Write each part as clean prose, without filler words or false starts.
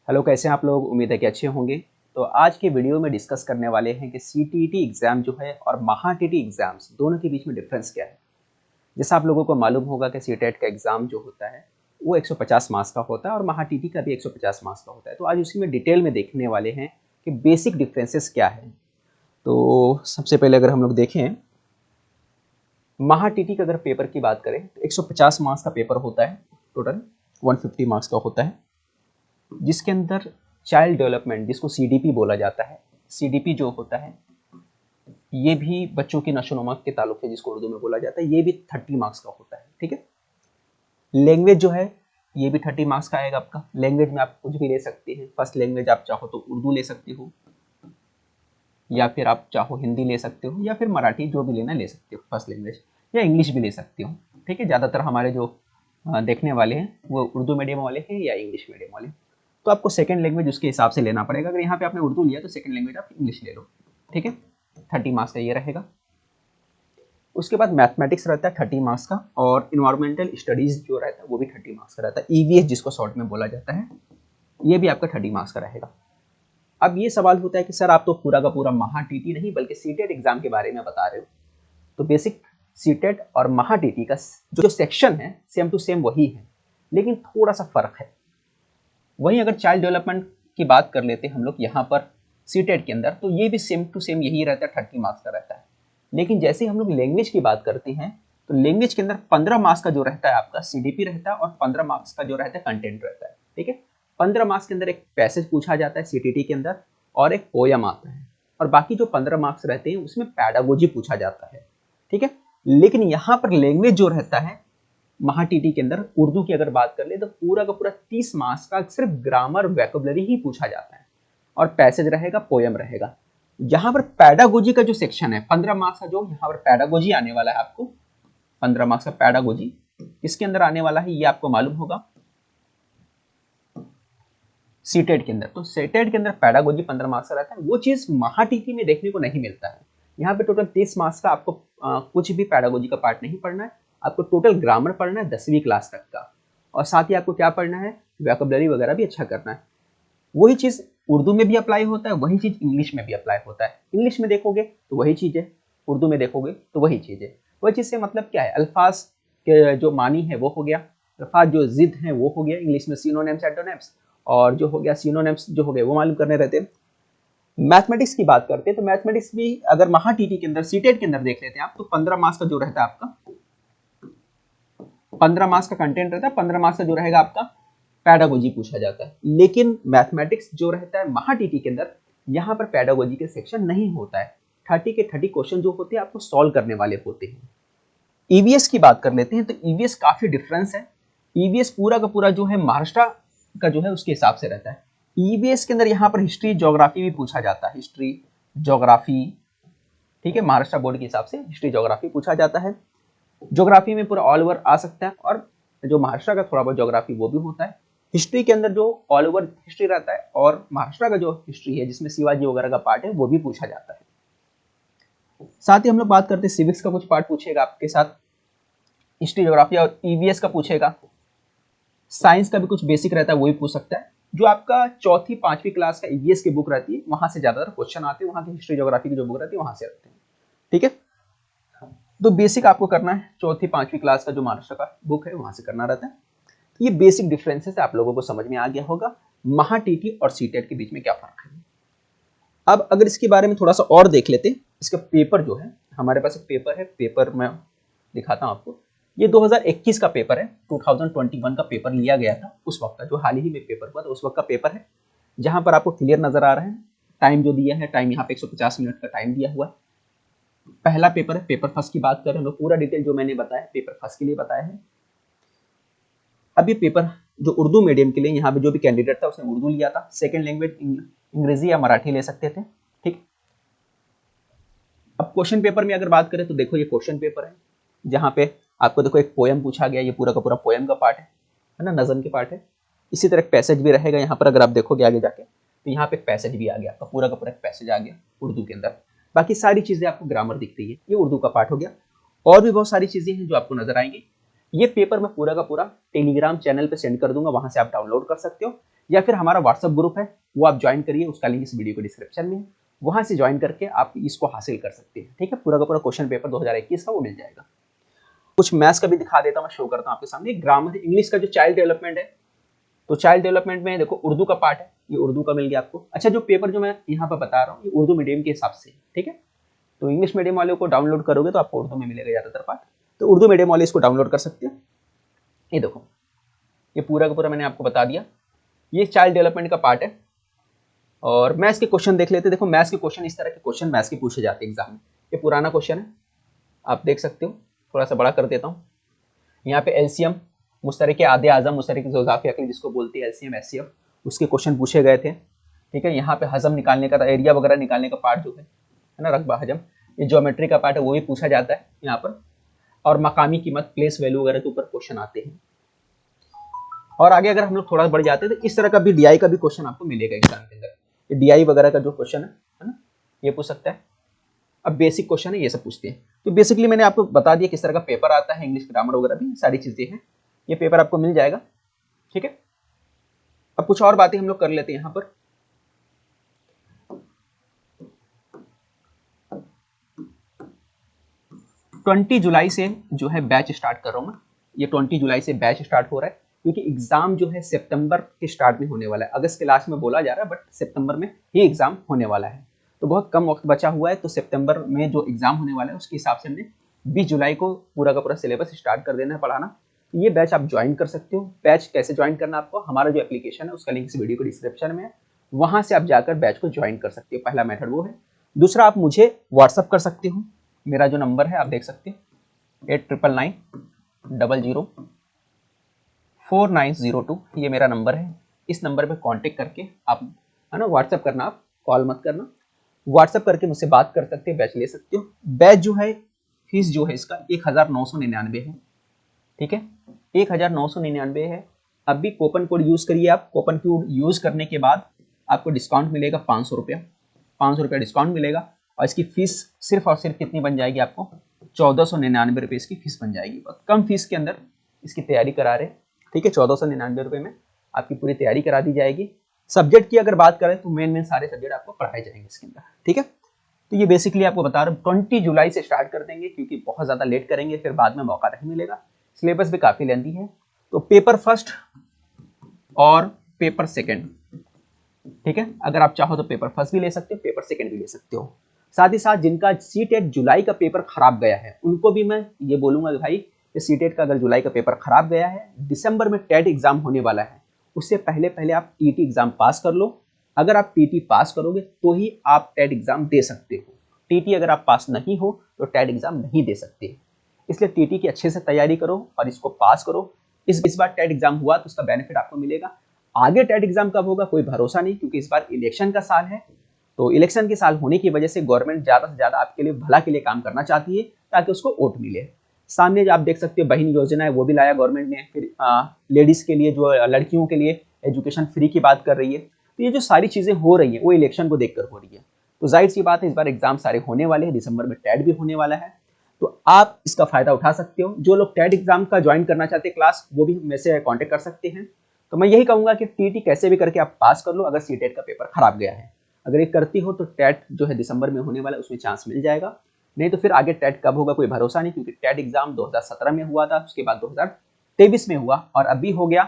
Hello, कैसे हैं आप लोग। उम्मीद है कि अच्छे होंगे। तो आज के वीडियो में डिस्कस करने वाले हैं कि सीटीईटी एग्ज़ाम जो है और महाटीटी एग्ज़ाम्स दोनों के बीच में डिफरेंस क्या है। जैसा आप लोगों को मालूम होगा कि सीटेट का एग्ज़ाम जो होता है वो 150 मार्क्स का होता है और महाटीटी का भी 150 मार्क्स का होता है। तो आज उसी में डिटेल में देखने वाले हैं कि बेसिक डिफरेंसेस क्या है। तो सबसे पहले अगर हम लोग देखें महाटीटी का अगर पेपर की बात करें तो 150 मार्क्स का पेपर होता है, टोटल 150 मार्क्स का होता है, जिसके अंदर चाइल्ड डेवलपमेंट जिसको सीडीपी बोला जाता है, सीडीपी जो होता है ये भी बच्चों की नशोनुमा के ताल्लुक से जिसको उर्दू में बोला जाता है, ये भी 30 मार्क्स का होता है। ठीक है। लैंग्वेज जो है ये भी 30 मार्क्स का आएगा आपका। लैंग्वेज में आप कुछ भी ले सकते हैं। फर्स्ट लैंग्वेज आप चाहो तो उर्दू ले सकते हो, या फिर आप चाहो हिंदी ले सकते हो, या फिर मराठी, जो भी लेना ले सकते हो फर्स्ट लैंग्वेज, या इंग्लिश भी ले सकते हो। ठीक है। ज़्यादातर हमारे जो देखने वाले हैं वो उर्दू मीडियम वाले हैं या इंग्लिश मीडियम वाले। तो आपको सेकंड लैंग्वेज उसके हिसाब से लेना पड़ेगा। अगर यहाँ पे आपने उर्दू लिया तो सेकंड लैंग्वेज आप इंग्लिश ले लो। ठीक है। 30 मार्क्स का ये रहेगा। उसके बाद मैथमेटिक्स रहता है 30 मार्क्स का, और इन्वायरमेंटल स्टडीज जो रहता है वो भी 30 मार्क्स का रहता है। ईवीएस जिसको शॉर्ट में बोला जाता है, ये भी आपका 30 मार्क्स का रहेगा। अब ये सवाल होता है कि सर आप तो पूरा का पूरा महाटीटी नहीं बल्कि सीटेट एग्जाम के बारे में बता रहे हो। तो बेसिक सीटेट और महाटीटी का जो सेक्शन है सेम टू सेम वही है, लेकिन थोड़ा सा फर्क है। वहीं अगर चाइल्ड डेवलपमेंट की बात कर लेते हैं हम लोग यहाँ पर सीटेट के अंदर, तो ये भी सेम टू सेम यही रहता है, 30 मार्क्स का रहता है। लेकिन जैसे हम लोग लैंग्वेज की बात करते हैं तो लैंग्वेज के अंदर 15 मार्क्स का जो रहता है आपका सीडीपी रहता है, और 15 मार्क्स का जो रहता है कंटेंट रहता है। ठीक है। 15 मार्क्स के अंदर एक पैसेज पूछा जाता है सीटीटी के अंदर, और एक पोयम आता है, और बाकी जो 15 मार्क्स रहते हैं उसमें पैडागोजी पूछा जाता है। ठीक है। लेकिन यहाँ पर लैंग्वेज जो रहता है महाटीटी के अंदर, उर्दू की अगर बात कर ले तो पूरा का पूरा 30 मार्क्स का सिर्फ ग्रामर वैकेबुलरी ही पूछा जाता है, और पैसेज रहेगा, पोयम रहेगा। यहाँ पर पैडागोजी का जो सेक्शन है 15 मार्क्स का, जो यहाँ पर पैडागोजी आने वाला है आपको 15 मार्क्स का पैडागोजी, इसके अंदर आने वाला है, ये आपको मालूम होगा सीटेट के अंदर। तो सीटेट के अंदर पैडागोजी 15 मार्क्स का रहता है। वो चीज महाटीटी में देखने को नहीं मिलता है। यहाँ पे टोटल 30 मार्क्स का आपको कुछ भी पैडागोजी का पार्ट नहीं पढ़ना है। आपको टोटल ग्रामर पढ़ना है 10वीं क्लास तक का, और साथ ही आपको क्या पढ़ना है, वैकेबुलरी वगैरह भी अच्छा करना है। वही चीज उर्दू में भी अप्लाई होता है, वही चीज इंग्लिश में भी अप्लाई होता है। इंग्लिश में देखोगे तो वही चीज है, उर्दू में देखोगे तो वही चीज है। वही चीज से मतलब क्या है, अल्फाज के जो मानी है वो हो गया, अल्फाज जो जिद है वो हो गया। इंग्लिश में सिनोनिम्स, एंटोनिम्स, और जो हो गया सिनोनिम्स जो हो गए वो मालूम करने रहते हैं। मैथमेटिक्स की बात करते हैं तो मैथमेटिक्स भी अगर महाटीटी के अंदर सीटेट के अंदर देख लेते हैं आप, तो 15 मार्क्स का जो रहता है आपका, 15 मार्क्स का कंटेंट रहता है, 15 मार्क्स का जो रहेगा आपका पैडागोजी पूछा जाता है। लेकिन मैथमेटिक्स जो रहता है महाटीटी के अंदर, यहाँ पर पैडागोजी के सेक्शन नहीं होता है। 30 के 30 क्वेश्चन जो होते हैं आपको सॉल्व करने वाले होते हैं। ईवीएस की बात कर लेते हैं तो ईवीएस काफी डिफरेंस है। ईवीएस पूरा का पूरा जो है महाराष्ट्र का जो है उसके हिसाब से रहता है। ईवीएस के अंदर यहाँ पर हिस्ट्री ज्योग्राफी भी पूछा जाता है, हिस्ट्री ज्योग्राफी। ठीक है। महाराष्ट्र बोर्ड के हिसाब से हिस्ट्री ज्योग्राफी पूछा जाता है। ज्योग्राफी में पूरा ऑल ओवर आ सकता है, और जो महाराष्ट्र का थोड़ा बहुत ज्योग्राफी वो भी होता है। हिस्ट्री के अंदर जो ऑल ओवर हिस्ट्री रहता है, और महाराष्ट्र का जो हिस्ट्री है जिसमें शिवाजी वगैरह का पार्ट है वो भी पूछा जाता है। साथ ही हम लोग बात करते हैं सिविक्स का कुछ पार्ट पूछेगा आपके साथ, हिस्ट्री ज्योग्राफी और ईवीएस का पूछेगा। साइंस का भी कुछ बेसिक रहता है वो भी पूछ सकता है। जो आपका चौथी 5वीं क्लास का ईवीएस की बुक रहती है वहां से ज्यादातर क्वेश्चन आते हैं, वहां की हिस्ट्री ज्योग्राफी की जो बुक रहती है वहां से आते हैं। ठीक है। तो बेसिक आपको करना है, चौथी 5वीं क्लास का जो महाराष्ट्र का बुक है वहां से करना रहता है। ये बेसिक डिफरेंसेस आप लोगों को समझ में आ गया होगा महाटीटी और सीटेट के बीच में क्या फर्क है। अब अगर इसके बारे में थोड़ा सा और देख लेते हैं, इसका पेपर जो है, हमारे पास एक पेपर है, पेपर मैं दिखाता हूं आपको। ये 2021 का पेपर है, 2021 का पेपर लिया गया था उस वक्त का, जो हाल ही में पेपर हुआ था उस वक्त का पेपर है, जहां पर आपको क्लियर नजर आ रहा है। टाइम जो दिया है, टाइम यहाँ पे 150 मिनट का टाइम दिया हुआ है। पहला पेपर है। पेपर फर्स्ट की बात करें हम लोग, पूरा डिटेल जो मैंने बताया पेपर फर्स्ट के लिए बताया है। अब ये पेपर जो उर्दू मीडियम के लिए, यहाँ पे जो भी कैंडिडेट था उसने उर्दू लिया था। सेकंड लैंग्वेज अंग्रेजी या मराठी ले सकते थे। ठीक। अब क्वेश्चन पेपर में अगर बात करें तो देखो ये क्वेश्चन पेपर है, जहाँ पे आपको देखो एक पोयम पूछा गया, ये पूरा का पूरा पोयम का पार्ट है ना, नज़म के पार्ट है। इसी तरह एक पैसेज भी रहेगा यहाँ पर, अगर आप देखोगे आगे जाके तो यहाँ पे एक पैसेज भी आ गया, तो पूरा का पूरा एक पैसेज आ गया उर्दू के अंदर। बाकी सारी चीजें आपको ग्रामर दिख रही है, ये उर्दू का पार्ट हो गया। और भी बहुत सारी चीजें हैं जो आपको नजर आएंगी। ये पेपर मैं पूरा का पूरा टेलीग्राम चैनल पे सेंड कर दूंगा, वहां से आप डाउनलोड कर सकते हो, या फिर हमारा व्हाट्सअप ग्रुप है वो आप ज्वाइन करिए, उसका लिंक इस वीडियो को डिस्क्रिप्शन में है, वहां से ज्वाइन करके आप इसको हासिल कर सकते हैं। ठीक है, पूरा का पूरा क्वेश्चन पेपर 2021 का वो मिल जाएगा। कुछ मैथ्स का भी दिखा देता हूँ, मैं शो करता हूँ आपके सामने। ग्रामर इंग्लिश का जो चाइल्ड डेवलपमेंट है, तो चाइल्ड डेवलपमेंट में देखो उर्दू का पार्ट है, ये उर्दू का मिल गया आपको। अच्छा, जो पेपर जो मैं यहाँ पर बता रहा हूँ ये उर्दू मीडियम के हिसाब से, ठीक है, तो इंग्लिश मीडियम वाले को डाउनलोड करोगे तो आपको उर्दू में मिलेगा ज़्यादातर पार्ट, तो उर्दू मीडियम वाले इसको डाउनलोड कर सकते हो। ये देखो, ये पूरा का पूरा मैंने आपको बता दिया, ये चाइल्ड डेवलपमेंट का पार्ट है। और मैथ्स के क्वेश्चन देख लेते हैं। देखो मैथ्स के क्वेश्चन, इस तरह के क्वेश्चन मैथ्स के पूछे जाते हैं एग्जाम में। ये पुराना क्वेश्चन है, आप देख सकते हो, थोड़ा सा बड़ा कर देता हूँ। यहाँ पे एलसीएम, मुश्तरक आधे आजम, मुश्तरक ज़ोज़ाफ़ी अक़ली जिसको बोलते हैं, एलसीएम एचसीएफ, उसके क्वेश्चन पूछे गए थे। ठीक है, यहाँ पे हजम निकालने का, एरिया वगैरह निकालने का पार्ट जो है ना, रकबा हजम, ये ज्योमेट्री का पार्ट है, वो भी पूछा जाता है यहाँ पर। और मकामी कीमत, प्लेस वैल्यू वगैरह के ऊपर क्वेश्चन आते हैं। और आगे अगर हम लोग थोड़ा बढ़ जाते हैं तो इस तरह का भी डीआई का भी क्वेश्चन आपको मिलेगा एग्जाम के अंदर। ये डीआई वगैरह का जो क्वेश्चन है ना, ये पूछ सकता है। अब बेसिक क्वेश्चन है, ये सब पूछते हैं। तो बेसिकली मैंने आपको बता दिया किस तरह का पेपर आता है, इंग्लिश ग्रामर वगैरह भी सारी चीजें हैं, ये पेपर आपको मिल जाएगा। ठीक है, अब कुछ और बातें हम लोग कर लेते हैं यहाँ पर। ट्वेंटी जुलाई से जो है बैच स्टार्ट कर रहा हूँ मैं, ये 20 जुलाई से बैच स्टार्ट हो रहा है, क्योंकि एग्जाम जो है सितंबर के स्टार्ट में होने वाला है। अगस्त के लास्ट में बोला जा रहा है, बट सितंबर में ही एग्जाम होने वाला है, तो बहुत कम वक्त बचा हुआ है। तो सितंबर में जो एग्जाम होने वाला है उसके हिसाब से हमने 20 जुलाई को पूरा का पूरा सिलेबस स्टार्ट कर देना है पढ़ाना। तो ये बैच आप ज्वाइन कर सकते हो। बैच कैसे ज्वाइन करना आपको, हमारा जो एप्लीकेशन है उसका लिंक इस वीडियो को डिस्क्रिप्शन में है, वहां से आप जाकर बैच को ज्वाइन कर सकते हो। पहला मेथड वो है। दूसरा, आप मुझे व्हाट्सअप कर सकते हो, मेरा जो नंबर है आप देख सकते हो 8999004902, ये मेरा नंबर है। इस नंबर पे कांटेक्ट करके आप, है ना, व्हाट्सअप करना, आप कॉल मत करना, व्हाट्सअप करके मुझसे बात कर सकते हो, बैच ले सकते हो। बैच जो है, फीस जो है इसका 1999 है। ठीक है, 1999 है। अभी कूपन कोड यूज करिए आप, कूपन कोड यूज करने के बाद आपको डिस्काउंट मिलेगा 500 रुपया, 500 रुपया डिस्काउंट मिलेगा। और इसकी फीस सिर्फ और सिर्फ कितनी बन जाएगी आपको, 1499 रुपये इसकी फीस बन जाएगी। बहुत कम फीस के अंदर इसकी तैयारी करा रहे हैं। ठीक है, 1499 रुपये में आपकी पूरी तैयारी करा दी जाएगी। सब्जेक्ट की अगर बात करें तो मेन सारे सब्जेक्ट आपको पढ़ाए जाएंगे इसके अंदर। ठीक है, तो ये बेसिकली आपको बता रहा हूँ 20 जुलाई से स्टार्ट कर देंगे, क्योंकि बहुत ज़्यादा लेट करेंगे फिर बाद में मौका नहीं मिलेगा। सिलेबस भी काफ़ी लेंथी है। तो पेपर फर्स्ट और पेपर सेकेंड, ठीक है, अगर आप चाहो तो पेपर फर्स्ट भी ले सकते हो, पेपर सेकेंड भी ले सकते हो। साथ ही साथ जिनका सीटेट जुलाई का पेपर खराब गया है उनको भी मैं ये बोलूंगा कि भाई सीटेट का अगर जुलाई का पेपर खराब गया है, दिसंबर में टेट एग्जाम होने वाला है, उससे पहले पहले आप टीटी एग्जाम पास कर लो। अगर आप टीटी पास करोगे तो ही आप टेट एग्जाम दे सकते हो। टीटी अगर आप पास नहीं हो तो टेट एग्जाम नहीं दे सकते। इसलिए टीटी की अच्छे से तैयारी करो और इसको पास करो। इस बार टेट एग्जाम हुआ तो उसका बेनिफिट आपको मिलेगा। आगे टेट एग्जाम कब होगा कोई भरोसा नहीं, क्योंकि इस बार इलेक्शन का साल है। तो इलेक्शन के साल होने की वजह से गवर्नमेंट ज़्यादा से ज़्यादा आपके लिए भला के लिए काम करना चाहती है, ताकि उसको वोट मिले। सामने जो आप देख सकते हो बहन योजना है, वो भी लाया गवर्नमेंट ने। फिर लेडीज़ के लिए, जो लड़कियों के लिए एजुकेशन फ्री की बात कर रही है। तो ये जो सारी चीज़ें हो रही है वो इलेक्शन को देखकर हो रही है। तो जाहिर सी बात है इस बार एग्जाम सारे होने वाले हैं, दिसंबर में टेट भी होने वाला है। तो आप इसका फायदा उठा सकते हो। जो लोग टेट एग्जाम का ज्वाइन करना चाहते हैं क्लास, वो भी मेरे से कॉन्टेक्ट कर सकते हैं। तो मैं यही कहूँगा कि टीटी कैसे भी करके आप पास कर लो। अगर सीटेट का पेपर खराब गया है, अगर ये करती हो तो टेट जो है दिसंबर में होने वाला है, उसमें चांस मिल जाएगा। नहीं तो फिर आगे टेट कब होगा कोई भरोसा नहीं, क्योंकि टेट एग्जाम 2017 में हुआ था, उसके बाद 2023 में हुआ, और अभी हो गया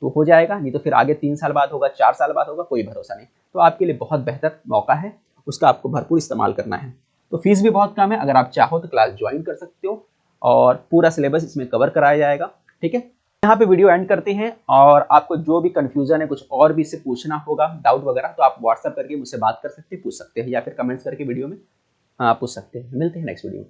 तो हो जाएगा, नहीं तो फिर आगे 3 साल बाद होगा, 4 साल बाद होगा, कोई भरोसा नहीं। तो आपके लिए बहुत बेहतर मौका है, उसका आपको भरपूर इस्तेमाल करना है। तो फीस भी बहुत कम है, अगर आप चाहो तो क्लास ज्वाइन कर सकते हो और पूरा सिलेबस इसमें कवर कराया जाएगा। ठीक है, यहाँ पे वीडियो एंड करते हैं। और आपको जो भी कंफ्यूजन है, कुछ और भी इससे पूछना होगा, डाउट वगैरह, तो आप व्हाट्सएप करके मुझसे बात कर सकते हैं, पूछ सकते हैं, या फिर कमेंट्स करके वीडियो में पूछ सकते हैं। मिलते हैं नेक्स्ट वीडियो में।